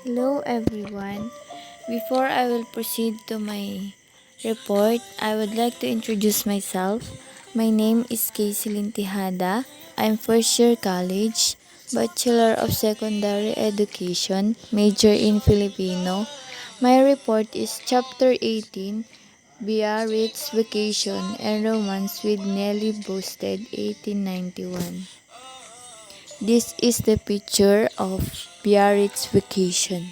Hello everyone. Before I will proceed to my report, I would like to introduce myself. My name is Casey Lintihada. I'm first year college, Bachelor of Secondary Education, major in Filipino. My report is Chapter 18, Biarritz Vacation and Romance with Nellie Bousted, 1891. This is the picture of Biarritz Vacation.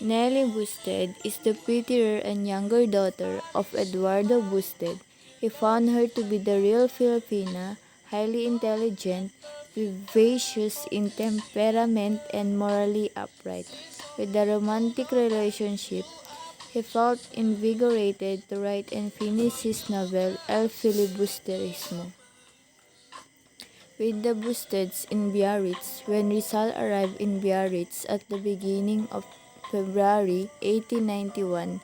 Nellie Bousted is the prettier and younger daughter of Eduardo Bousted. He found her to be the real Filipina, highly intelligent, vivacious in temperament, and morally upright. With the romantic relationship, he felt invigorated to write and finish his novel El Filibusterismo. With the Bousteds in Biarritz, when Rizal arrived in Biarritz at the beginning of February 1891,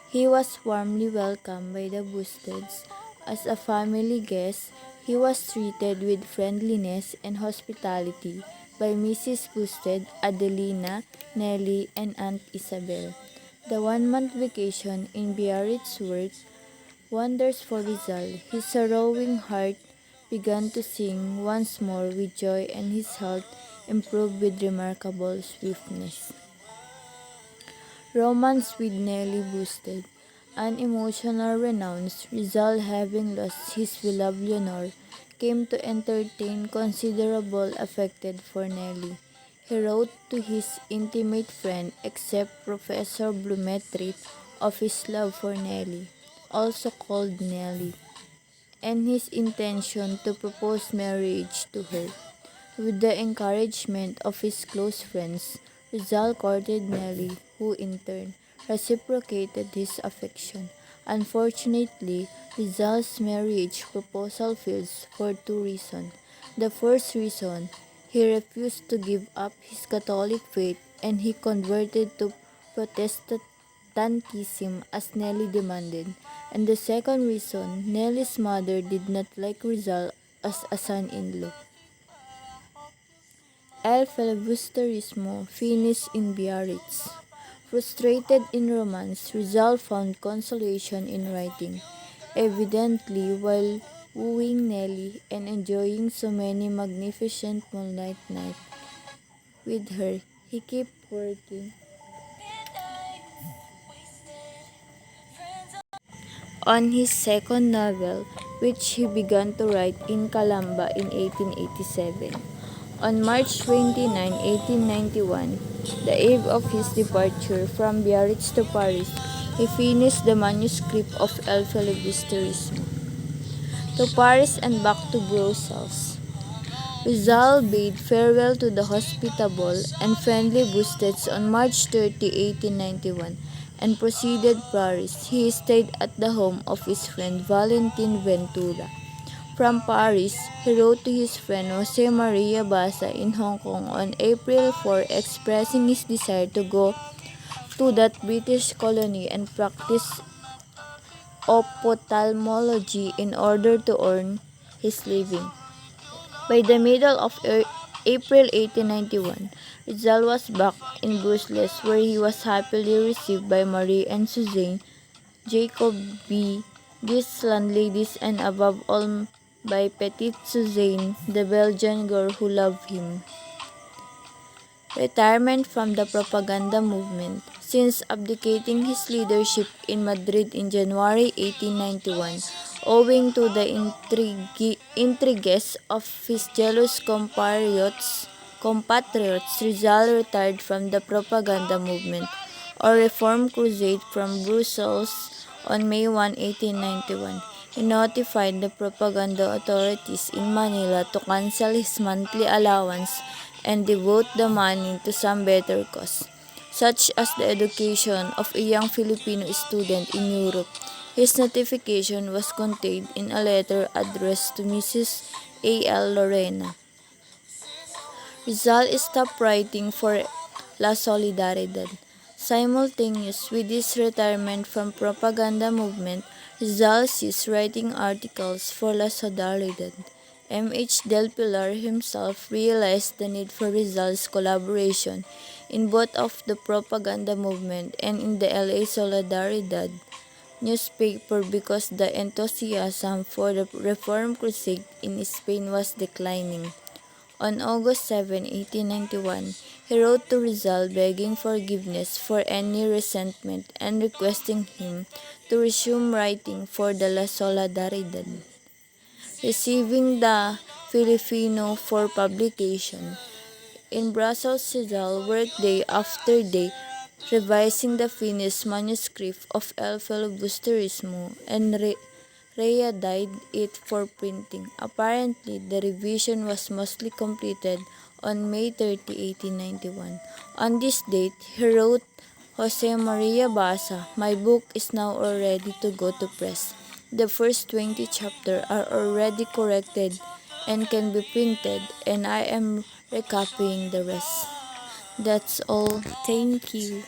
he was warmly welcomed by the Bousteds. As a family guest, he was treated with friendliness and hospitality by Mrs. Bousted, Adelina, Nellie, and Aunt Isabel. The one-month vacation in Biarritz worked wonders for Rizal. His sorrowing heart began to sing once more with joy, and his health improved with remarkable swiftness. Romance with Nellie Boosted. An emotional renounce, Rizal, having lost his beloved Leonor, came to entertain considerable affection for Nellie. He wrote to his intimate friend, except Professor Blumetrit, of his love for Nellie, also called Nellie, and his intention to propose marriage to her. With the encouragement of his close friends, Rizal courted Nellie, who in turn reciprocated his affection. Unfortunately, Rizal's marriage proposal fails for two reasons. The first reason, he refused to give up his Catholic faith, and he converted to Protestantism as Nellie demanded. And the second reason, Nellie's mother did not like Rizal as a son-in-law. El filibusterismo finished in Biarritz. Frustrated in romance, Rizal found consolation in writing. Evidently, while wooing Nellie and enjoying so many magnificent moonlight nights with her, he kept working on his second novel, which he began to write in Calamba in 1887. On March 29, 1891, the eve of his departure from Biarritz to Paris, he finished the manuscript of El Filibusterismo. To Paris and back to Brussels, Rizal bade farewell to the hospitable and friendly Bousteds on March 30, 1891, and proceeded to Paris. He stayed at the home of his friend Valentin Ventura. From Paris, he wrote to his friend Jose Maria Basa in Hong Kong on April 4, expressing his desire to go to that British colony and practice ophthalmology in order to earn his living. By the middle of April 1891, Rizal was back in Brussels, where he was happily received by Marie and Suzanne, Jacob B., these landladies, and above all by Petite Suzanne, the Belgian girl who loved him. Retirement from the propaganda movement. Since abdicating his leadership in Madrid in January 1891, owing to the intrigues of his jealous compatriots, Rizal retired from the propaganda movement, or reform crusade, from Brussels on May 1, 1891. He notified the propaganda authorities in Manila to cancel his monthly allowance and devote the money to some better cause, such as the education of a young Filipino student in Europe. His notification was contained in a letter addressed to Mrs. A. L. Lorena. Rizal stopped writing for La Solidaridad. Simultaneous with his retirement from propaganda movement, Rizal ceased writing articles for La Solidaridad. M.H. Del Pilar himself realized the need for Rizal's collaboration in both of the propaganda movement and in the LA Solidaridad newspaper because the enthusiasm for the Reform Crusade in Spain was declining. On August 7, 1891, he wrote to Rizal begging forgiveness for any resentment and requesting him to resume writing for the La Solidaridad. Receiving the Filipino for publication. In Brussels, Rizal worked day after day revising the finished manuscript of El Filibusterismo and readied it for printing. Apparently, the revision was mostly completed on May 30, 1891. On this date, he wrote Jose Maria Basa, "My book is now all ready to go to press. The first 20 chapters are already corrected and can be printed, and I am recopying the rest." That's all. Thank you.